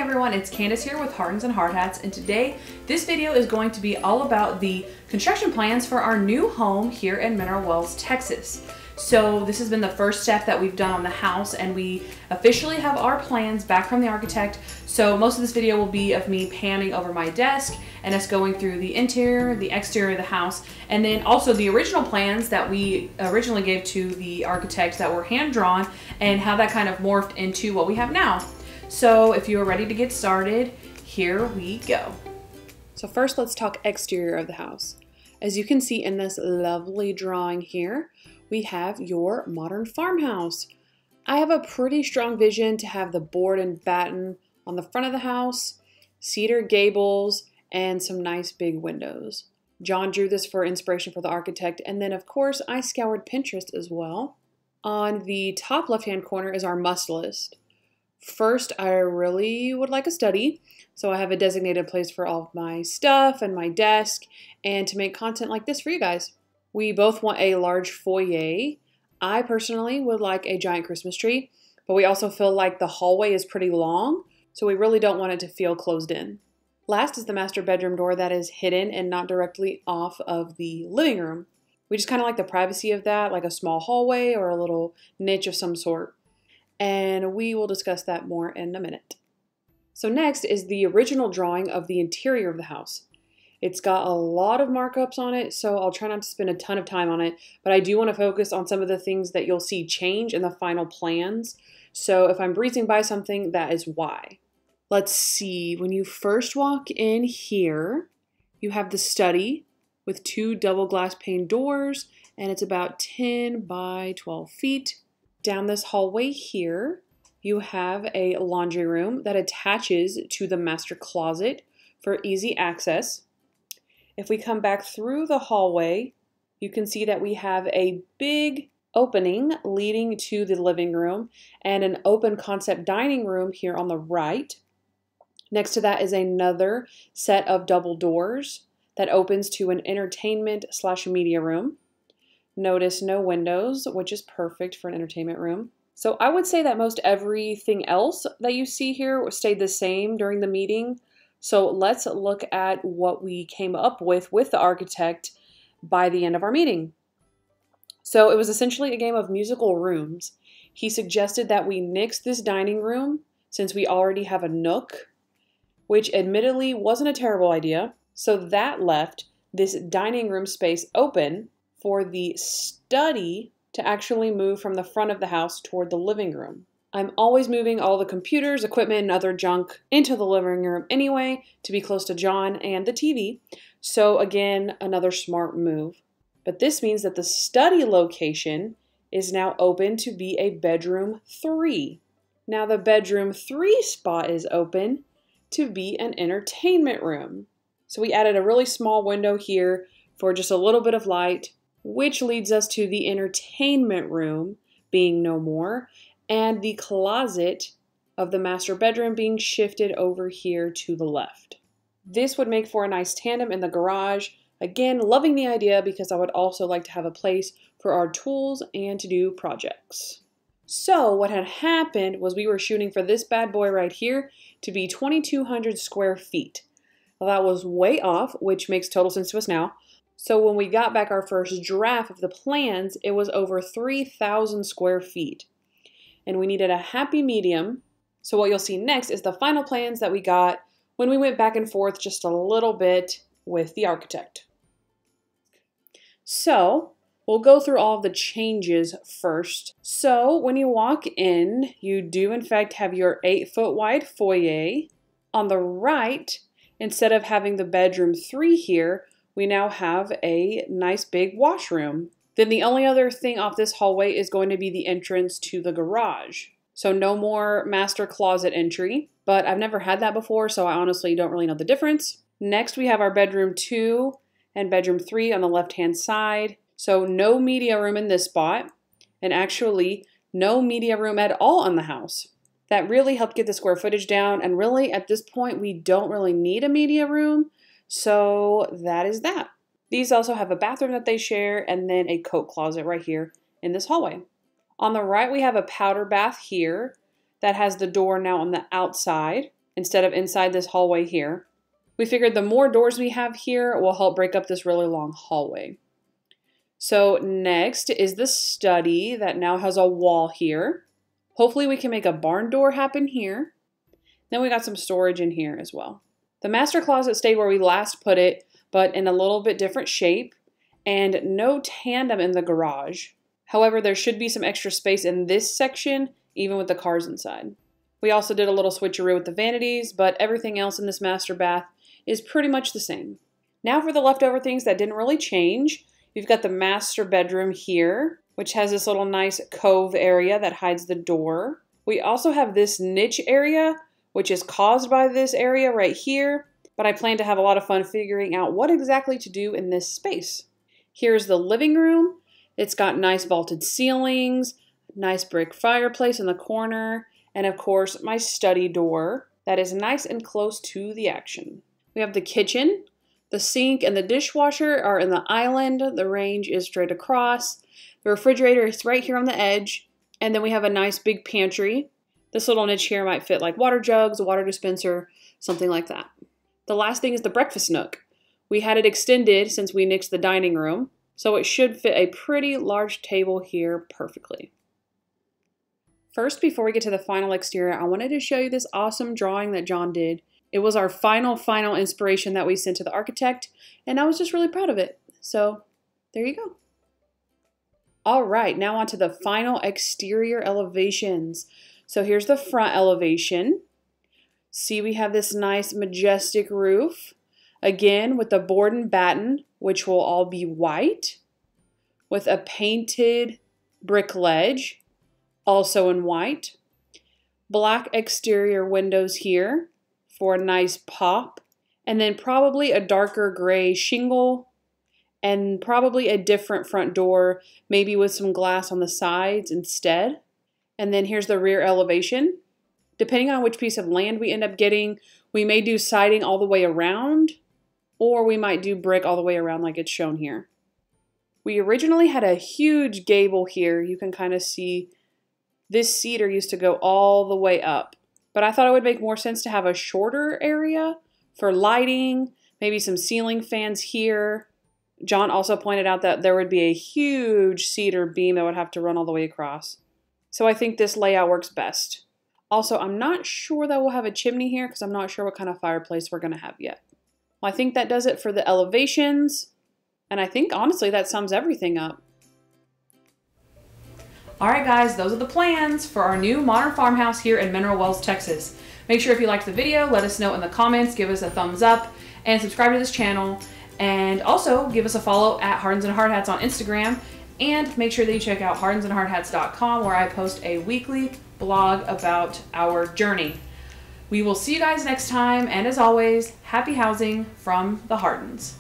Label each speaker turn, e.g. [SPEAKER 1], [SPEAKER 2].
[SPEAKER 1] everyone, it's Candace here with Hardins and Hard Hats, and today this video is going to be all about the construction plans for our new home here in Mineral Wells, Texas. So this has been the first step that we've done on the house, and we officially have our plans back from the architect. So most of this video will be of me panning over my desk and us going through the interior, the exterior of the house, and then also the original plans that we originally gave to the architect that were hand-drawn and how that kind of morphed into what we have now. So if you are ready to get started, here we go. So first, let's talk exterior of the house. As you can see in this lovely drawing here, we have your modern farmhouse. I have a pretty strong vision to have the board and batten on the front of the house, cedar gables, and some nice big windows. John drew this for inspiration for the architect, and then of course I scoured Pinterest as well. On the top left-hand corner is our must list. First, I really would like a study, so I have a designated place for all of my stuff and my desk, and to make content like this for you guys. We both want a large foyer. I personally would like a giant Christmas tree, but we also feel like the hallway is pretty long, so we really don't want it to feel closed in. Last is the master bedroom door that is hidden and not directly off of the living room. We just kind of like the privacy of that, like a small hallway or a little niche of some sort. And we will discuss that more in a minute. So next is the original drawing of the interior of the house. It's got a lot of markups on it, so I'll try not to spend a ton of time on it, but I do want to focus on some of the things that you'll see change in the final plans. So if I'm breezing by something, that is why. Let's see, when you first walk in here, you have the study with 2 double glass pane doors, and it's about 10 by 12 feet. Down this hallway here, you have a laundry room that attaches to the master closet for easy access. If we come back through the hallway, you can see that we have a big opening leading to the living room and an open concept dining room here on the right. Next to that is another set of double doors that opens to an entertainment/media room. Notice no windows, which is perfect for an entertainment room. So I would say that most everything else that you see here stayed the same during the meeting. So let's look at what we came up with the architect by the end of our meeting. So it was essentially a game of musical rooms. He suggested that we nix this dining room since we already have a nook, which admittedly wasn't a terrible idea. So that left this dining room space open for the study to actually move from the front of the house toward the living room. I'm always moving all the computers, equipment, and other junk into the living room anyway to be close to John and the TV. So again, another smart move. But this means that the study location is now open to be a bedroom 3. Now the bedroom 3 spot is open to be an entertainment room. So we added a really small window here for just a little bit of light, which leads us to the entertainment room being no more, and the closet of the master bedroom being shifted over here to the left. This would make for a nice tandem in the garage. Again, loving the idea because I would also like to have a place for our tools and to do projects. So what had happened was we were shooting for this bad boy right here to be 2,200 square feet. Well, that was way off, which makes total sense to us now. So when we got back our first draft of the plans, it was over 3,000 square feet. And we needed a happy medium. So what you'll see next is the final plans that we got when we went back and forth just a little bit with the architect. So we'll go through all of the changes first. So when you walk in, you do in fact have your 8-foot wide foyer. On the right, instead of having the bedroom 3 here, we now have a nice big washroom. Then the only other thing off this hallway is going to be the entrance to the garage. So no more master closet entry, but I've never had that before, so I honestly don't really know the difference. Next, we have our bedroom 2 and bedroom 3 on the left-hand side. So no media room in this spot, and actually no media room at all in the house. That really helped get the square footage down, and really at this point, we don't really need a media room. So that is that. These also have a bathroom that they share and then a coat closet right here in this hallway. On the right, we have a powder bath here that has the door now on the outside. instead of inside this hallway here. We figured the more doors we have here will help break up this really long hallway. So next is the study that now has a wall here. Hopefully we can make a barn door happen here. Then we got some storage in here as well. The master closet stayed where we last put it, but in a little bit different shape, and no tandem in the garage. However, there should be some extra space in this section, even with the cars inside. We also did a little switcheroo with the vanities, but everything else in this master bath is pretty much the same. Now for the leftover things that didn't really change. We've got the master bedroom here, which has this little nice cove area that hides the door. We also have this niche area, which is caused by this area right here, but I plan to have a lot of fun figuring out what exactly to do in this space. Here's the living room. It's got nice vaulted ceilings, nice brick fireplace in the corner, and of course my study door that is nice and close to the action. We have the kitchen. The sink and the dishwasher are in the island. The range is straight across. The refrigerator is right here on the edge. And then we have a nice big pantry. This little niche here might fit like water jugs, a water dispenser, something like that. The last thing is the breakfast nook. We had it extended since we nixed the dining room, so it should fit a pretty large table here perfectly. First, before we get to the final exterior, I wanted to show you this awesome drawing that John did. It was our final inspiration that we sent to the architect, and I was just really proud of it. So there you go. All right, now on to the final exterior elevations. So here's the front elevation. See, we have this nice majestic roof, again with the board and batten, which will all be white, with a painted brick ledge, also in white. Black exterior windows here for a nice pop, and then probably a darker gray shingle, and probably a different front door, maybe with some glass on the sides instead. And then here's the rear elevation. Depending on which piece of land we end up getting, we may do siding all the way around, or we might do brick all the way around like it's shown here. We originally had a huge gable here. You can kind of see this cedar used to go all the way up, but I thought it would make more sense to have a shorter area for lighting, maybe some ceiling fans here. John also pointed out that there would be a huge cedar beam that would have to run all the way across. So I think this layout works best. Also, I'm not sure that we'll have a chimney here because I'm not sure what kind of fireplace we're going to have yet. Well, I think that does it for the elevations, and I think honestly that sums everything up. Alright guys, those are the plans for our new modern farmhouse here in Mineral Wells, Texas. Make sure if you liked the video, let us know in the comments, give us a thumbs up, and subscribe to this channel. And also give us a follow at hardinsandhardhats on Instagram, and make sure that you check out hardinsandhardhats.com where I post a weekly blog about our journey. We will see you guys next time, and as always, happy housing from the Hardins.